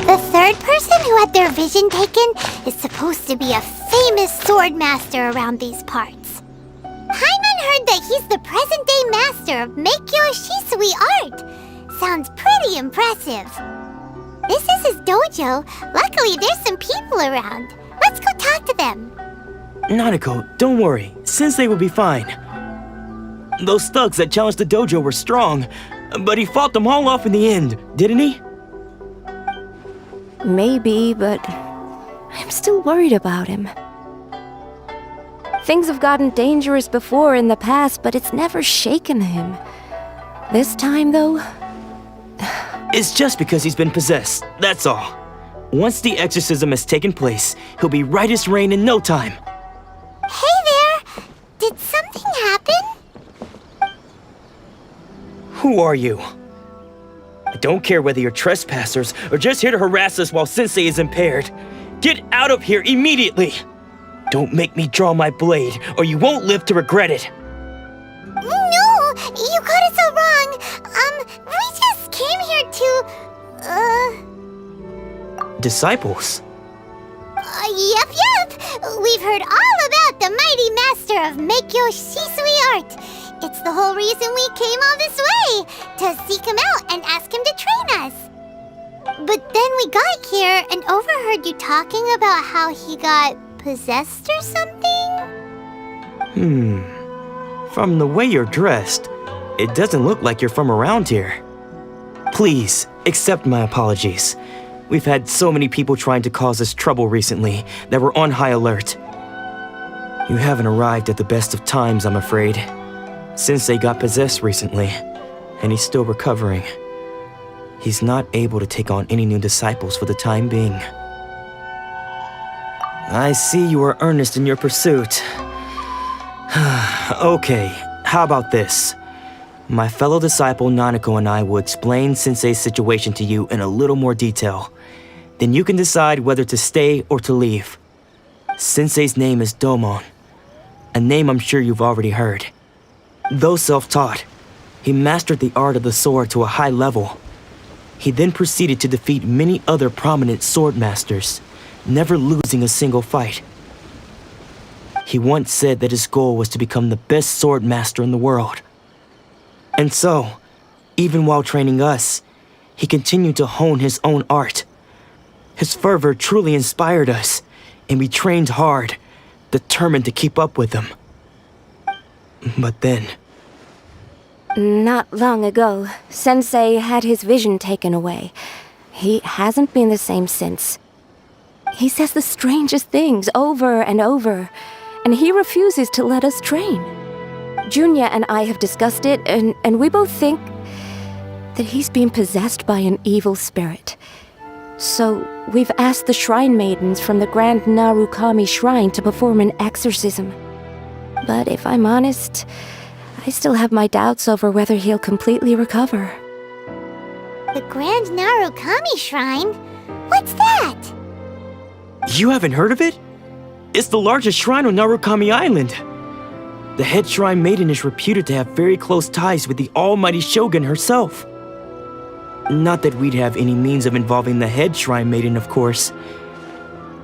The third person who had their vision taken is supposed to be a famous sword master around these parts. Paimon heard that he's the present-day master of Meikyo Shisui art. Sounds pretty impressive. This is his dojo. Luckily, there's some people around. Let's go talk to them. Nanako, don't worry. Sensei will be fine. Those thugs that challenged the dojo were strong, but he fought them all off in the end, didn't he? Maybe, but I'm still worried about him. Things have gotten dangerous before in the past, but it's never shaken him. This time, though... It's just because he's been possessed, that's all. Once the exorcism has taken place, he'll be right as rain in no time. Hey there! Did something happen? Who are you? I don't care whether you're trespassers or just here to harass us while Sensei is impaired. Get out of here immediately! Don't make me draw my blade, or you won't live to regret it. No! You got it so wrong! We just came here to... Disciples? Yep. We've heard all about the mighty master of Meikyo Shisui art. It's the whole reason we came all this way, to seek him out and ask him to train us. But then we got here and overheard you talking about how he got possessed or something? From the way you're dressed, it doesn't look like you're from around here. Please, accept my apologies. We've had so many people trying to cause us trouble recently that we're on high alert. You haven't arrived at the best of times, I'm afraid. Sensei got possessed recently, and he's still recovering. He's not able to take on any new disciples for the time being. I see you are earnest in your pursuit. Okay, how about this? My fellow disciple Nanako and I will explain Sensei's situation to you in a little more detail. Then you can decide whether to stay or to leave. Sensei's name is Domon, a name I'm sure you've already heard. Though self-taught, he mastered the art of the sword to a high level. He then proceeded to defeat many other prominent sword masters, never losing a single fight. He once said that his goal was to become the best sword master in the world. And so, even while training us, he continued to hone his own art. His fervor truly inspired us, and we trained hard, determined to keep up with him. But then... Not long ago, Sensei had his vision taken away. He hasn't been the same since. He says the strangest things over and over, and he refuses to let us train. Junya and I have discussed it, and we both think that he's being possessed by an evil spirit. So we've asked the shrine maidens from the Gran Narukami shrine to perform an exorcism. But if I'm honest, I still have my doubts over whether he'll completely recover. The Gran Narukami shrine? What's that? You haven't heard of it? It's the largest shrine on Narukami Island. The head shrine maiden is reputed to have very close ties with the almighty shogun herself. Not that we'd have any means of involving the head shrine maiden, of course.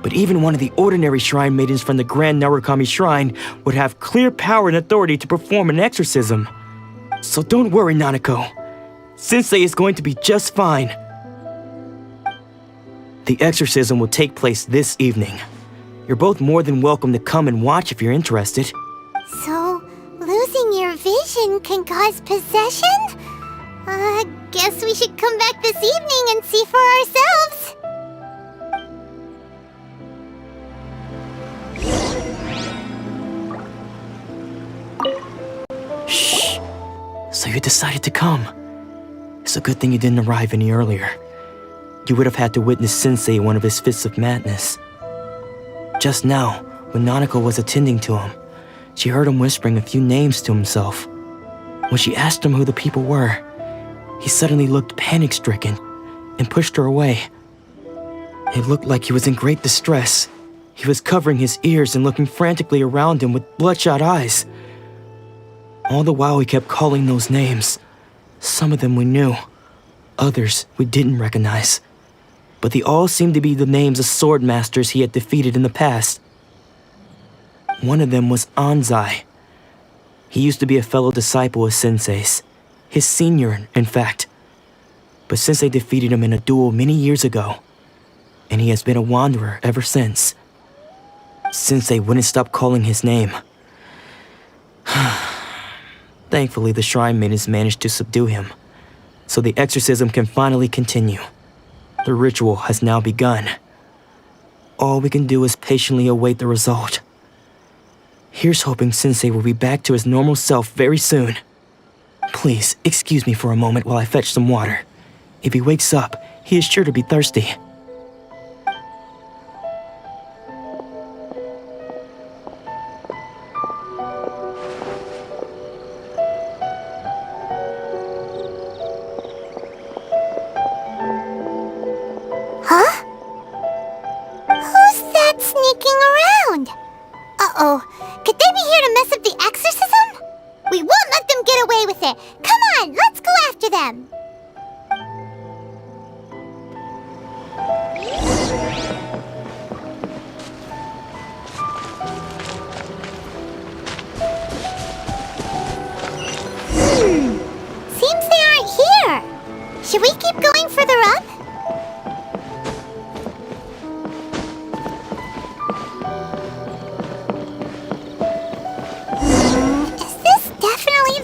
But even one of the ordinary shrine maidens from the Gran Narukami shrine would have clear power and authority to perform an exorcism. So don't worry, Nanako. Sensei is going to be just fine. The exorcism will take place this evening. You're both more than welcome to come and watch if you're interested. So, losing your vision can cause possession? Guess we should come back this evening and see for ourselves. Shh. So you decided to come. It's a good thing you didn't arrive any earlier. You would have had to witness Sensei one of his fits of madness. Just now, when Nanako was attending to him, she heard him whispering a few names to himself. When she asked him who the people were, he suddenly looked panic-stricken and pushed her away. It looked like he was in great distress. He was covering his ears and looking frantically around him with bloodshot eyes. All the while he kept calling those names. Some of them we knew, others we didn't recognize. But they all seemed to be the names of sword masters he had defeated in the past. One of them was Anzai. He used to be a fellow disciple of Sensei's, his senior, in fact. But Sensei defeated him in a duel many years ago, and he has been a wanderer ever since. Sensei wouldn't stop calling his name. Thankfully, the shrine maidens managed to subdue him, so the exorcism can finally continue. The ritual has now begun. All we can do is patiently await the result. Here's hoping Sensei will be back to his normal self very soon. Please, excuse me for a moment while I fetch some water. If he wakes up, he is sure to be thirsty. Sneaking around. Uh-oh. Could they be here to mess up the exorcism? We won't let them get away with it. Come on, let's go after them. Seems they aren't here. Should we keep going further up?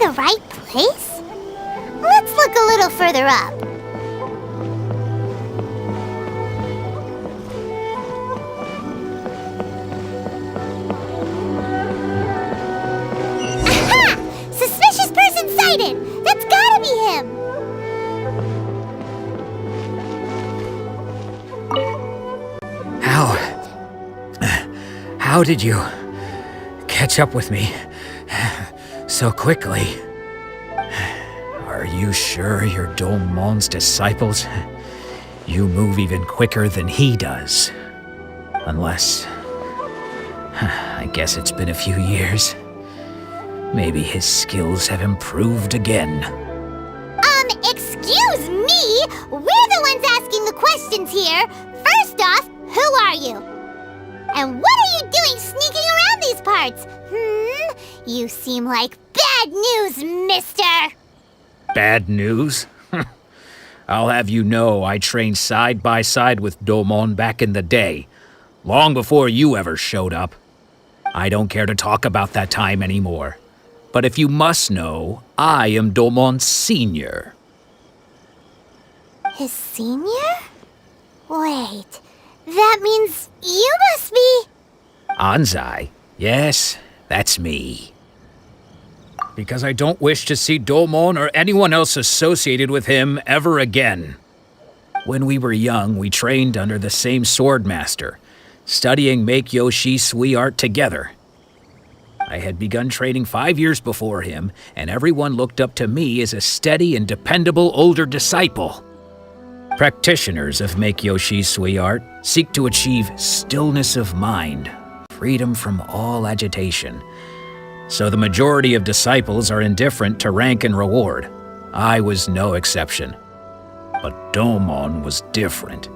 The right place? Let's look a little further up. Aha! Suspicious person sighted! That's gotta be him! How did you catch up with me so quickly? Are you sure you're Domon's disciples? You move even quicker than he does. Unless... I guess it's been a few years. Maybe his skills have improved again. Excuse me? We're the ones asking the questions here. First off, who are you? And what are you doing sneaking around these parts? You seem like bad news, mister! Bad news? I'll have you know I trained side by side with Domon back in the day, long before you ever showed up. I don't care to talk about that time anymore. But if you must know, I am Domon's senior. His senior? Wait, that means you must be... Anzai? Yes, that's me. Because I don't wish to see Domon or anyone else associated with him ever again. When we were young, we trained under the same sword master, studying Make-Yoshi Sui art together. I had begun training 5 years before him, and everyone looked up to me as a steady and dependable older disciple. Practitioners of Make-Yoshi Sui art seek to achieve stillness of mind, freedom from all agitation. So the majority of disciples are indifferent to rank and reward. I was no exception. But Domon was different.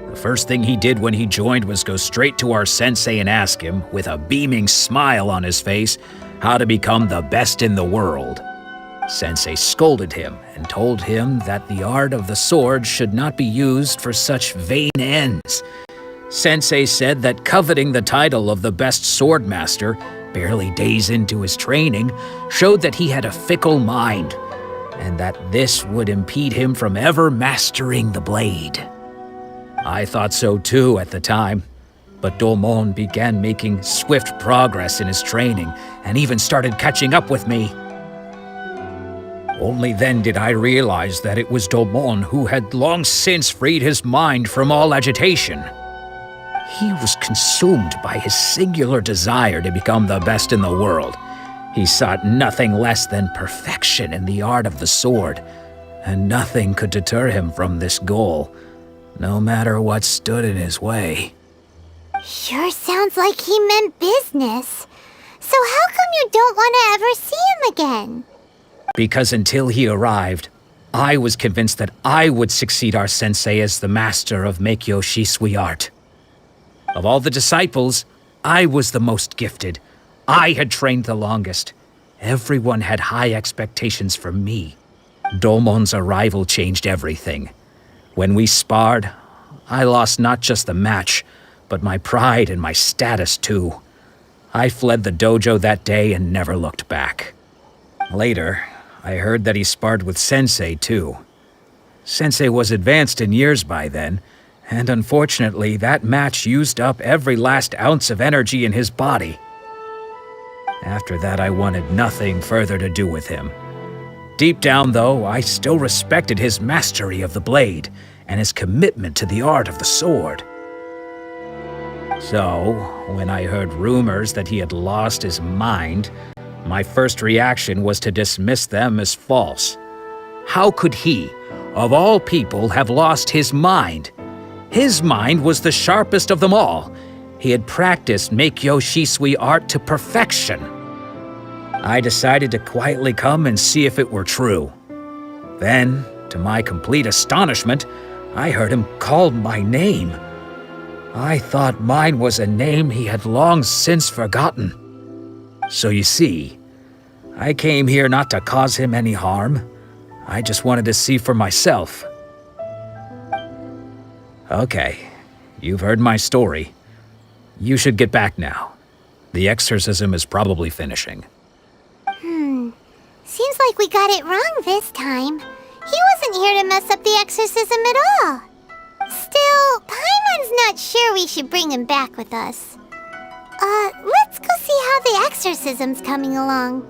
The first thing he did when he joined was go straight to our sensei and ask him, with a beaming smile on his face, how to become the best in the world. Sensei scolded him and told him that the art of the sword should not be used for such vain ends. Sensei said that coveting the title of the best sword master, barely days into his training, showed that he had a fickle mind, and that this would impede him from ever mastering the blade. I thought so too at the time, but Domon began making swift progress in his training and even started catching up with me. Only then did I realize that it was Domon who had long since freed his mind from all agitation. He was consumed by his singular desire to become the best in the world. He sought nothing less than perfection in the art of the sword, and nothing could deter him from this goal, no matter what stood in his way. Sure sounds like he meant business. So how come you don't want to ever see him again? Because until he arrived, I was convinced that I would succeed our sensei as the master of Meikyo Shisui art. Of all the disciples, I was the most gifted. I had trained the longest. Everyone had high expectations for me. Domon's arrival changed everything. When we sparred, I lost not just the match, but my pride and my status too. I fled the dojo that day and never looked back. Later, I heard that he sparred with Sensei too. Sensei was advanced in years by then, and unfortunately that match used up every last ounce of energy in his body. After that, I wanted nothing further to do with him. Deep down, though, I still respected his mastery of the blade and his commitment to the art of the sword. So, when I heard rumors that he had lost his mind, my first reaction was to dismiss them as false. How could he, of all people, have lost his mind? His mind was the sharpest of them all. He had practiced Meikyo Shisui art to perfection. I decided to quietly come and see if it were true. Then, to my complete astonishment, I heard him call my name. I thought mine was a name he had long since forgotten. So you see, I came here not to cause him any harm. I just wanted to see for myself. Okay, you've heard my story. You should get back now. The exorcism is probably finishing. Seems like we got it wrong this time. He wasn't here to mess up the exorcism at all. Still, Paimon's not sure we should bring him back with us. Let's go see how the exorcism's coming along.